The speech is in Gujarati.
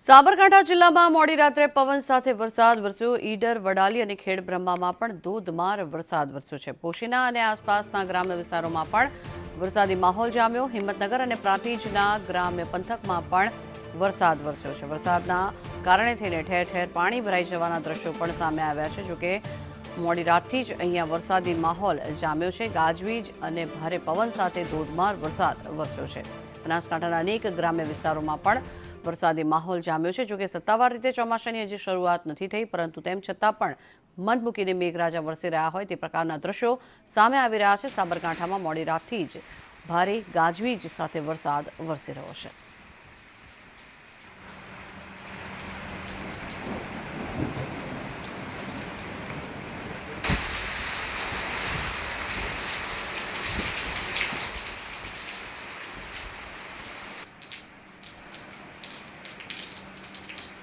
સાબરકાંઠા જિલ્લામાં મોડી રાત્રે પવન સાથે વરસાદ વરસ્યો। ઈડર, વડાલી અને ખેડબ્રહ્મામાં પણ ધોધમાર વરસાદ વરસ્યો છે। પોશીના અને આસપાસના ગ્રામ્ય વિસ્તારોમાં પણ વરસાદી માહોલ જામ્યો। હિંમતનગર અને પ્રાંતિજના ગ્રામ્ય પંથકમાં પણ વરસાદ વરસ્યો છે। વરસાદના કારણે થઈને ઠેર ઠેર પાણી ભરાઈ જવાના દ્રશ્યો પણ સામે આવ્યા છે। જોકે મોડી રાતથી જ અહીંયા વરસાદી માહોલ જામ્યો છે। ગાજવીજ અને ભારે પવન સાથે ધોધમાર વરસાદ વરસ્યો છે। બનાસકાંઠાના અનેક ગ્રામ્ય વિસ્તારોમાં પણ વરસાદી માહોલ જામ્યો છે। જોકે સત્તાવાર રીતે ચોમાસાની હજી શરૂઆત નથી થઈ, પરંતુ તેમ છતાં પણ મન મૂકીને મેઘરાજા વરસી રહ્યા હોય તે પ્રકારના દ્રશ્યો સામે આવી રહ્યા છે। સાબરકાંઠામાં મોડી રાતથી જ ભારે ગાજવીજ સાથે વરસાદ વરસી રહ્યો છે।